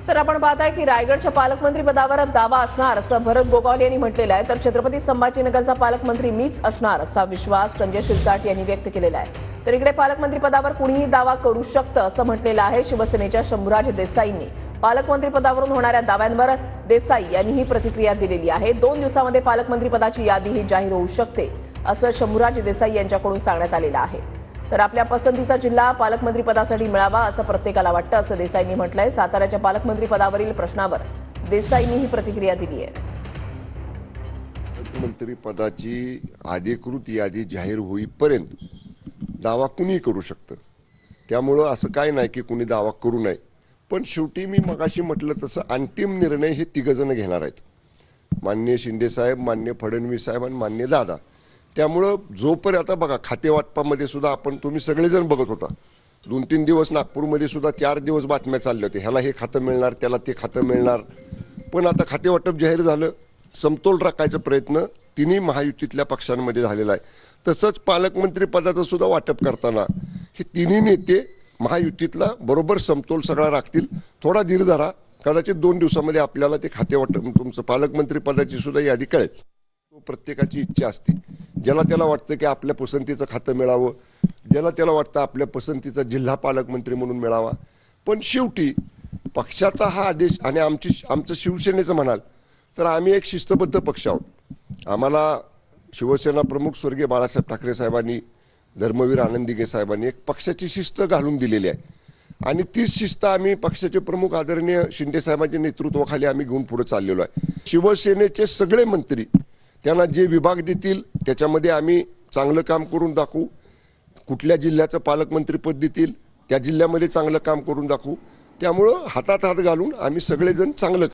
तर आपण पाहताय की रायगडच्या पालकमंत्री पदावर दावा असणार असं भरत गोगावले यांनी म्हटलेलं आहे। तर छत्रपती संभाजीनगरचा पालकमंत्री मीच असणार असा विश्वास संजय शिरसाट यांनी व्यक्त केलेला आहे। तर इकडे पालकमंत्री पदावर कुणीही दावा करू शकतं असं म्हटलेलं आहे शिवसेनेच्या शंभूराज देसाईंनी। पालकमंत्री पदावरून होणाऱ्या दाव्यांवर देसाई यांनी ही प्रतिक्रिया दिलेली आहे। 2 दिवसांमध्ये पालकमंत्री पदाची यादीही जाहीर होऊ शकते असं शंभूराज देसाई यांच्याकडून सांगण्यात आलेलं आहे। तर आपल्या पसंतीचा जिल्हा पालकमंत्री पदासाठी मिळावा असं प्रत्येकाला वाटतं असं देसाईंनी म्हटलंय। साताऱ्याच्या पालकमंत्री पदावरील प्रश्नावर देसाईंनी ही प्रतिक्रिया दिली आहे। पालकमंत्री पदाची अधिकृत यादी जाहीर होईपर्यंत दावा कुणी करू शकतं, त्यामुळं असं काय नाही की कुणी दावा करू नये। पण शेवटी मी मगाशी म्हटलं तसं अंतिम निर्णय हे तिघजण घेणार आहेत, माननीय शिंदे साहेब, माननीय फडणवीस साहेब आणि माननीय दादा। त्यामुळं जोपर्यंत आता बघा खातेवाटपामध्ये सुद्धा आपण तुम्ही सगळेजण बघत होता, 2-3 दिवस नागपूरमध्ये सुद्धा 4 दिवस बातम्या चालल्या होत्या, ह्याला हे खातं मिळणार त्याला ते खातं मिळणार। पण आता खातेवाटप जाहीर झालं, समतोल राखायचा प्रयत्न तिन्ही महायुतीतल्या पक्षांमध्ये झालेला आहे। तसंच पालकमंत्री पदाचं सुद्धा वाटप करताना हे तिन्ही नेते महायुतीतला बरोबर समतोल सगळा राखतील। थोडा धीर धरा, कदाचित 2 दिवसामध्ये आपल्याला ते खातेवाटप तुमचं पालकमंत्री पदाची सुद्धा यादी कळेल। प्रत्येकाची इच्छा असते, ज्याला त्याला वाटतं की आपल्या पसंतीचं खातं मिळावं, ज्याला त्याला वाटतं आपल्या पसंतीचा जिल्हा पालकमंत्री म्हणून मिळावा। पण शेवटी पक्षाचा हा आदेश आणि आमचं शिवसेनेचं म्हणाल तर आम्ही एक शिस्तबद्ध पक्ष आहोत। आम्हाला शिवसेना प्रमुख स्वर्गीय बाळासाहेब ठाकरे साहेबांनी, धर्मवीर आनंदीगे साहेबांनी एक पक्षाची शिस्त घालून दिलेली आहे आणि तीच शिस्त आम्ही पक्षाचे प्रमुख आदरणीय शिंदे साहेबांच्या नेतृत्वाखाली आम्ही घेऊन पुढे चाललेलो आहे। शिवसेनेचे सगळे मंत्री त्यांना जे विभाग देतील त्याच्यामध्ये आम्ही चांगलं काम करून दाखवू। कुठल्या जिल्ह्याचं पालकमंत्रीपद देतील त्या जिल्ह्यामध्ये चांगलं काम करून दाखवू। त्यामुळं हातात हात घालून आम्ही सगळेजण चांगलं